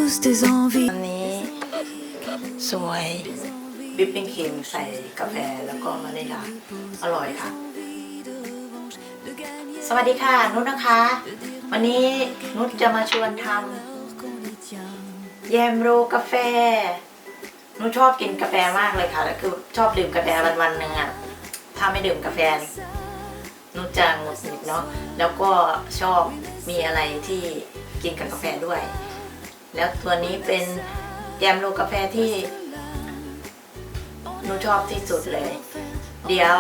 tous tes envies อันนี้สวยวิปปิ้งครีมใส่กาแฟแล้วก็วานิลลาอร่อยค่ะสวัสดีค่ะนุชนะคะ วันนี้นุชจะมาชวนทำแยมโรกาแฟนุชชอบกินกาแฟมากเลยค่ะแล้วคือชอบดื่มกาแฟวันหนึ่งอ่ะถ้าไม่ดื่มกาแฟนุชจะหงุดหงิดเนาะแล้วก็ชอบมีอะไรที่กินกับกาแฟด้วยแล้วตัวนี้เป็นแยมโรกาแฟที่นุชชอบที่สุดเลยเดี๋ยว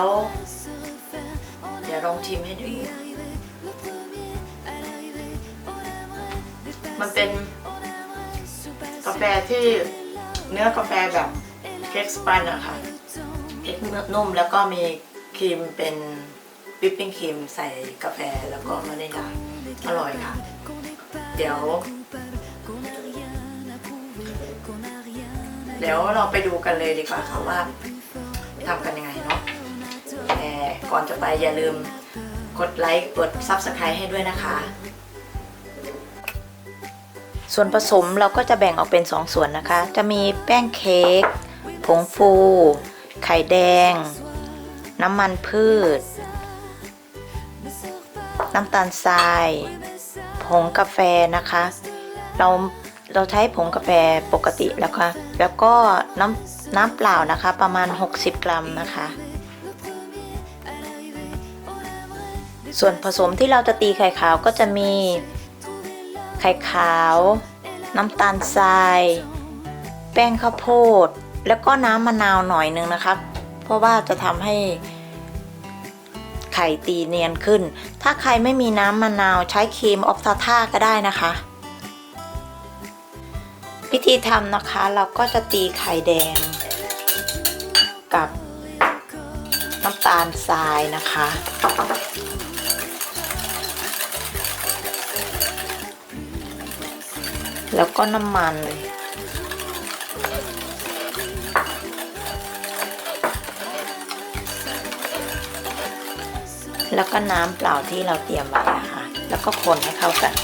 ลองชิมให้ดูมันเป็นกาแฟที่เนื้อกาแฟแบบเค้กสปันอะค่ะเค้กนุ่มแล้วก็มีครีมเป็นวิปปิ้งครีมใส่กาแฟแล้วก็วานิลลาอร่อยค่ะเดี๋ยวเราไปดูกันเลยดีกว่าค่ะว่าทำกันยังไงเนาะแต่ก่อนจะไปอย่าลืมกดไลค์กด Subscribe ให้ด้วยนะคะส่วนผสมเราก็จะแบ่งออกเป็น2ส่วนนะคะจะมีแป้งเค้กผงฟูไข่แดงน้ำมันพืชน้ำตาลทรายผงกาแฟนะคะเราใช้ผงกาแฟปกติแล้วก็น้ำเปล่านะคะประมาณ60 กรัมนะคะส่วนผสมที่เราจะตีไข่ขาวก็จะมีไข่ขาวน้ำตาลทรายแป้งข้าวโพดแล้วก็น้ำมะนาวหน่อยนึงนะคะเพราะว่าจะทำให้ไข่ตีเนียนขึ้นถ้าใครไม่มีน้ำมะนาวใช้ครีมออฟทาท่าก็ได้นะคะวิธีทำนะคะเราก็จะตีไข่แดงกับน้ำตาลทรายนะคะแล้วก็น้ำมันแล้วก็น้ำเปล่าที่เราเตรียมไว้ค่ะแล้วก็คนให้เข้ากัน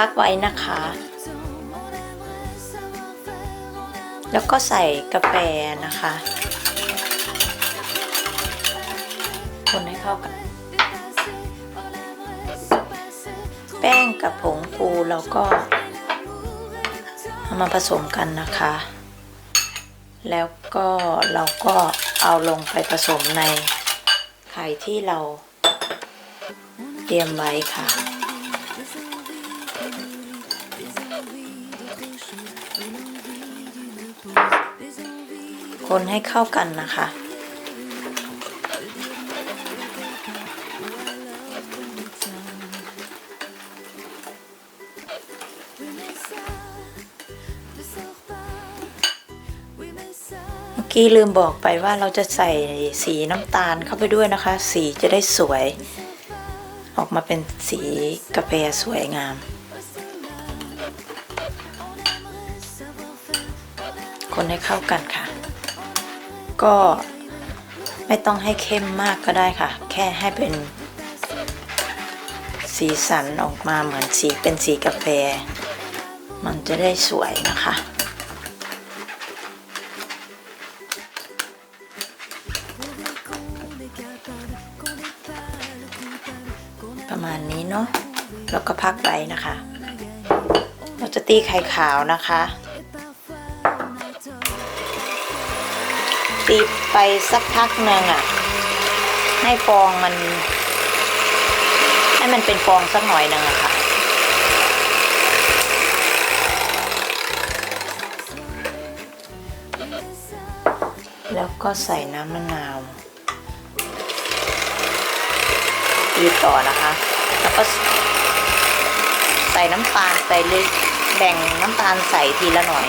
พักไว้นะคะแล้วก็ใส่กาแฟนะคะคนให้เข้ากันแป้งกับผงฟูเราก็เอามาผสมกันนะคะแล้วก็เราก็เอาลงไปผสมในไข่ที่เราเตรียมไว้ค่ะคนให้เข้ากันนะคะเมื่อกี้ลืมบอกไปว่าเราจะใส่สีน้ำตาลเข้าไปด้วยนะคะสีจะได้สวยออกมาเป็นสีกาแฟสวยงามคนให้เข้ากันค่ะก็ไม่ต้องให้เข้มมากก็ได้ค่ะแค่ให้เป็นสีสันออกมาเหมือนสีเป็นสีกาแฟมันจะได้สวยนะคะประมาณนี้เนาะแล้วก็พักไว้นะคะเราจะตีไข่ขาวนะคะตีไปสักพักหนึ่งอ่ะให้ฟองมันเป็นฟองสักหน่อยหนึ่งอะค่ะแล้วก็ใส่น้ำมะนาวตีต่อนะคะแล้วก็ใส่น้ำตาลไปเลยแบ่งน้ำตาลใส่ทีละหน่อย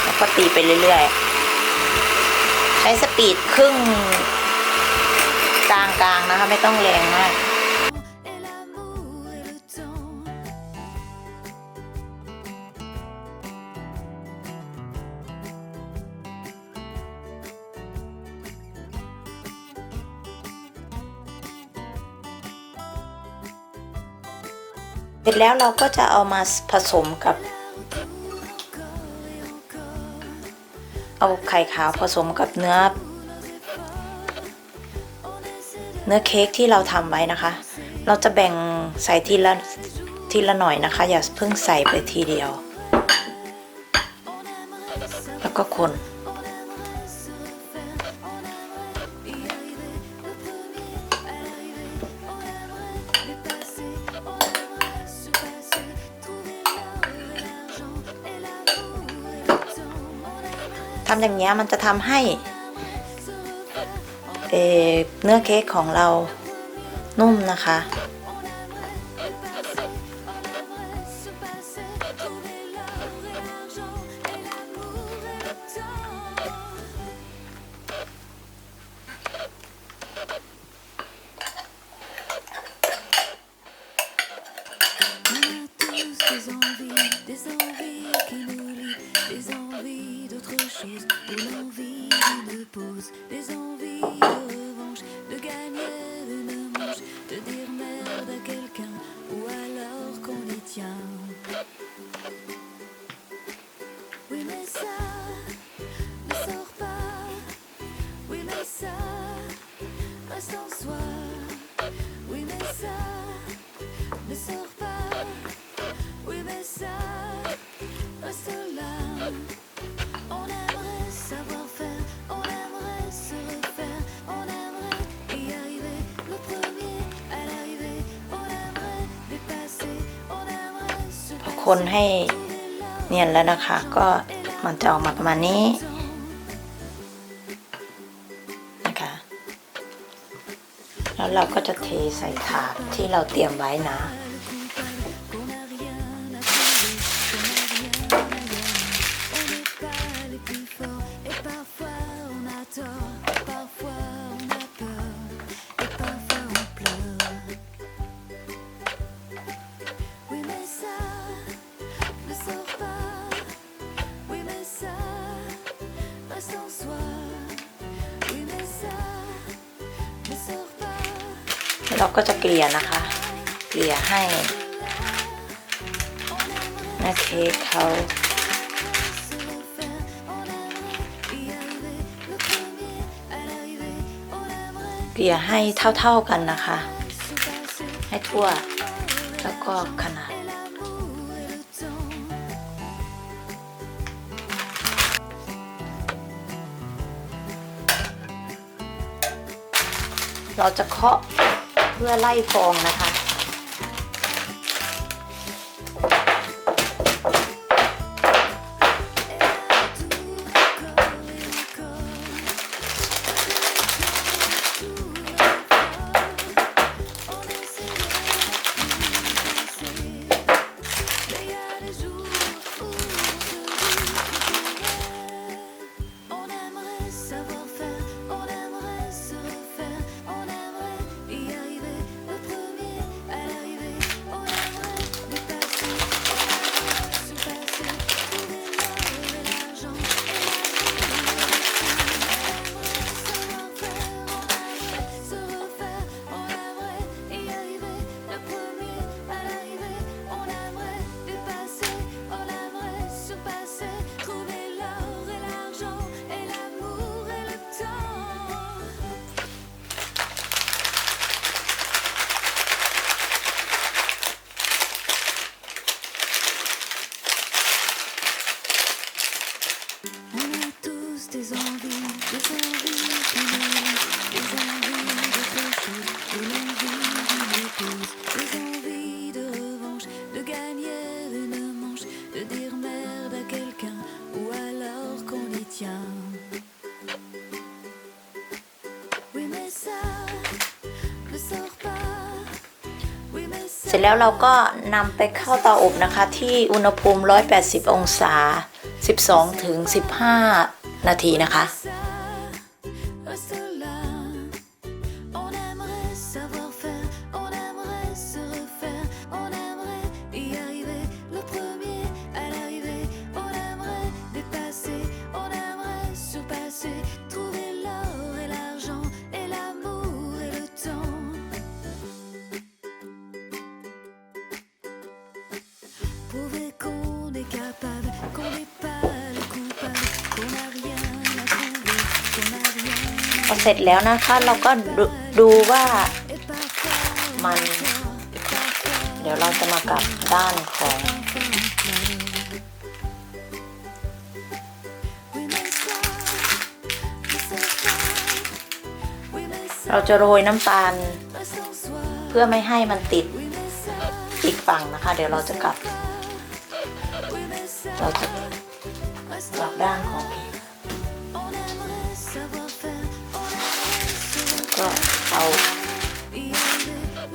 แล้วก็ตีไปเรื่อยๆใช้สปีดครึ่งกลางๆนะคะไม่ต้องแรงมาก เ เสร็จแล้วเราก็จะเอามาผสมกับเอาไข่ขาวผสมกับเนื้อเค้กที่เราทำไว้นะคะเราจะแบ่งใส่ทีละหน่อยนะคะอย่าเพิ่งใส่ไปทีเดียวแล้วก็คนทำอย่างนี้มันจะทำให้เนื้อเค้กของเรานุ่มนะคะคนให้เนียนแล้วนะคะก็มันจะออกมาประมาณนี้นะคะแล้วเราก็จะเทใส่ถาดที่เราเตรียมไว้นะเราก็จะเกลี่ยนะคะเกลี่ยให้เนื้อเค้กเขาเกลี่ยให้เท่ากันนะคะให้ทั่วแล้วก็ขนาดเราจะเคาะเพื่อไล่ฟองนะคะ เสร็จแล้วเราก็นำไปเข้าเตาอบนะคะที่อุณหภูมิ180องศา12 ถึง 15 นาทีนะคะ เสร็จแล้วนะคะเราก็ดูว่ามันเดี๋ยวเราจะมากลับด้านของเราจะโรยน้ำตาลเพื่อไม่ให้มันติดอีกฝั่งนะคะเดี๋ยวเราจะกลับด้านของก็เอา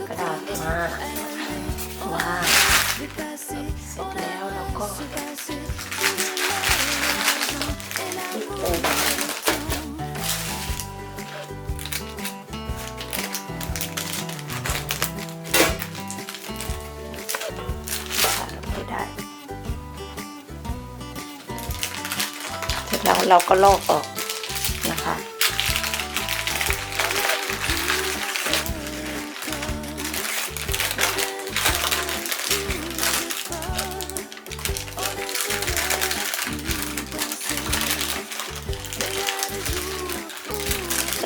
กระดาษมาวางเสร็จแล้วเราก็พลิกได้เสร็จแล้วเราก็ลอกออกนะคะ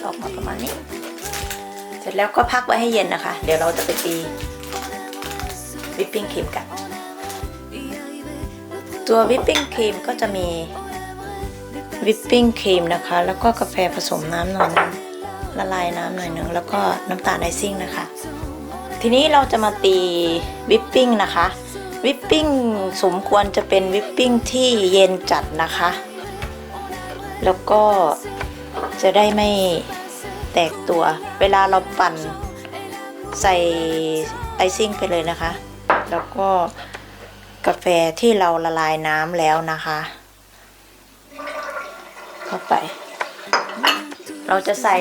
ออกมาประมาณนี้เสร็จแล้วก็พักไว้ให้เย็นนะคะเดี๋ยวเราจะไปตีวิปปิ้งครีมกันตัววิปปิ้งครีมก็จะมีวิปปิ้งครีมนะคะแล้วก็กาแฟผสมน้ำหน่อยนึงละลายน้ำหน่อยนึงแล้วก็น้ำตาลไอซิ่งนะคะทีนี้เราจะมาตีวิปปิ้งนะคะวิปปิ้งสมควรจะเป็นวิปปิ้งที่เย็นจัดนะคะแล้วก็จะได้ไม่แตกตัวเวลาเราปั่นใส่ไอซิ่งไปเลยนะคะแล้วก็กาแฟที่เราละลายน้ำแล้วนะคะเข้าไปเราจะใส่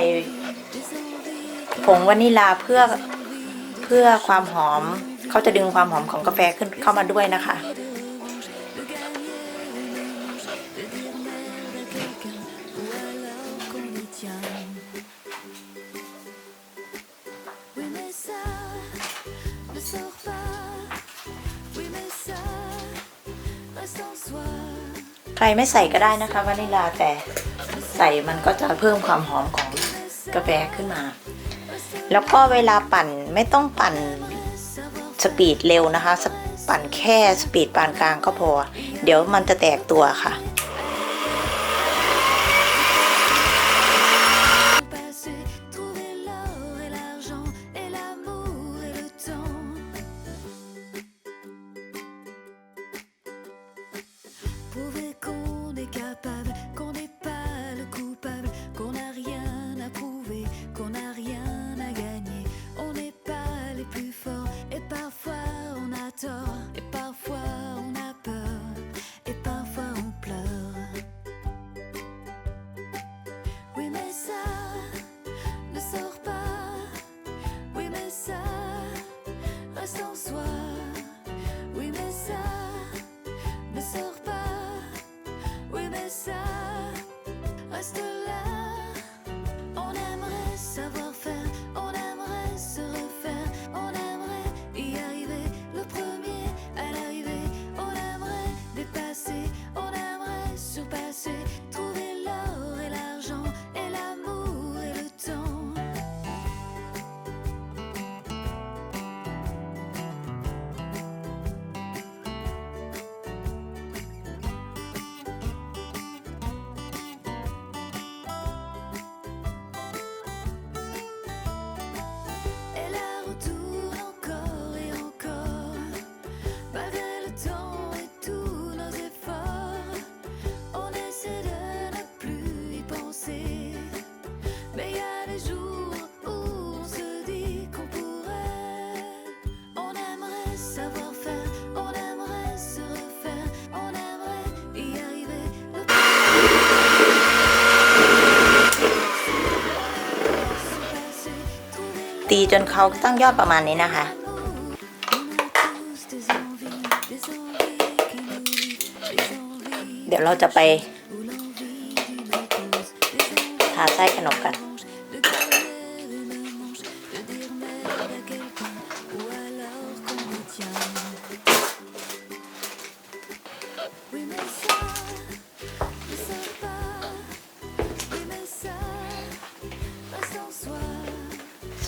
ผงวานิลาเพื่อความหอมเขาจะดึงความหอมของกาแฟขึ้นเข้ามาด้วยนะคะใครไม่ใส่ก็ได้นะคะวานิลาแต่ใส่มันก็จะเพิ่มความหอมของกาแฟขึ้นมาแล้วก็เวลาปั่นไม่ต้องปั่นสปีดเร็วนะคะปั่นแค่สปีดปานกลางก็พอเดี๋ยวมันจะแตกตัวค่ะตีจนเขาตั้งยอดประมาณนี้นะคะเดี๋ยวเราจะไปทาไส้ขนมกัน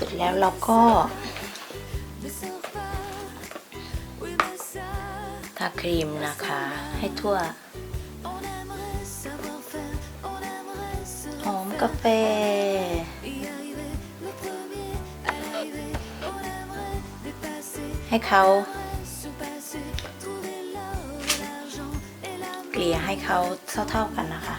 เสร็จแล้วเราก็ทาครีมนะคะให้ทั่วหอมกาแฟให้เขาเกลี่ยให้เขาเท่าๆกันนะคะ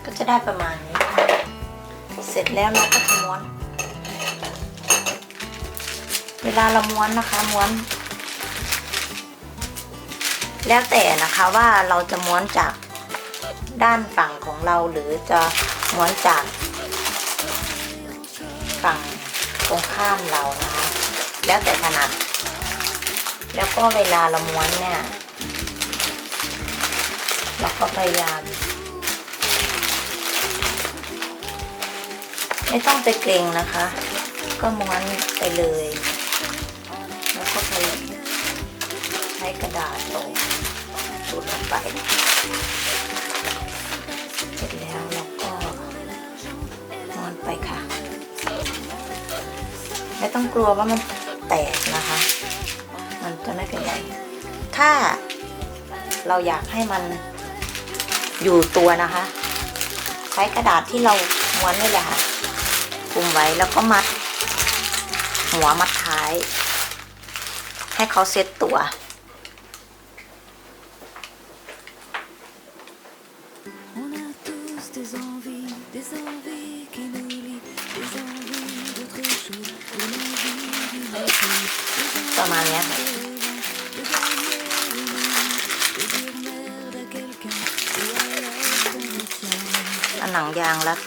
ก็จะได้ประมาณนี้ค่ะเสร็จแล้วเราก็จะม้วนเวลาเราม้วนนะคะม้วนแล้วแต่นะคะว่าเราจะม้วนจากด้านฝั่งของเราหรือจะม้วนจากฝั่งตรงข้ามเรานะคะแล้วแต่ถนัดแล้วก็เวลาเราม้วนเนี่ยเราก็พยายามไม่ต้องไปเกรงนะคะก็ม้วนไปเลยแล้วก็ไปใช้กระดาษโตูดลงไปเสร็จแล้วเราก็ม้วนไปค่ะไม่ต้องกลัวว่ามันแตกนะคะมันจะไม่เป็นไรถ้าเราอยากให้มันอยู่ตัวนะคะใช้กระดาษที่เราม้วนนี่แหละค่ะคุมไว้แล้วก็มัดหัวมัดท้ายให้เขาเซ็ตตัวประมาณนี้ค่ะอันหนังยางแล้ว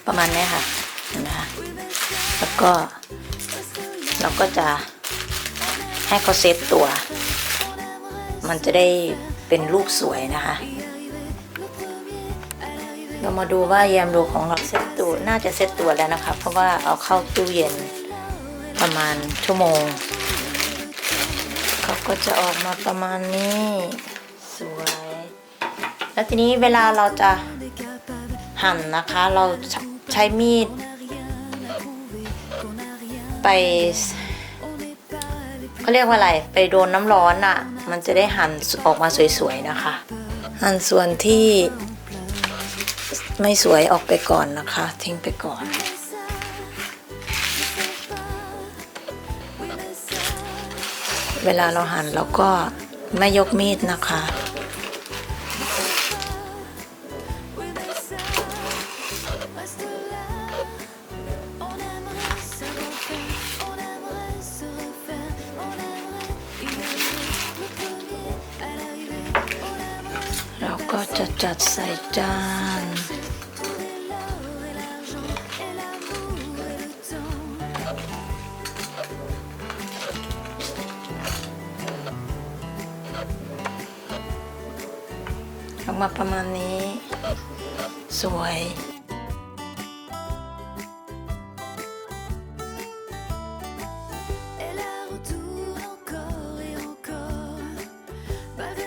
ประมาณนี้ค่ะเห็นไหมคะแล้วก็เราก็จะให้เขาเซตตัวมันจะได้เป็นรูปสวยนะคะเรามาดูว่าแยมโรของเราเซตตัวน่าจะเซตตัวแล้วนะคะเพราะว่าเอาเข้าตู้เย็นประมาณชั่วโมงเขาก็จะออกมาประมาณนี้สวยแล้วทีนี้เวลาเราจะหั่นนะคะเราใช้มีดไปเขาเรียกว่าอะไรไปโดนน้ำร้อนอ่ะมันจะได้หั่นออกมาสวยๆนะคะหั่นส่วนที่ไม่สวยออกไปก่อนนะคะทิ้งไปก่อนเวลาเราหั่นเราก็ไม่ยกมีดนะคะเราก็จะจัดใส่จานออกมาประมาณนี้สวย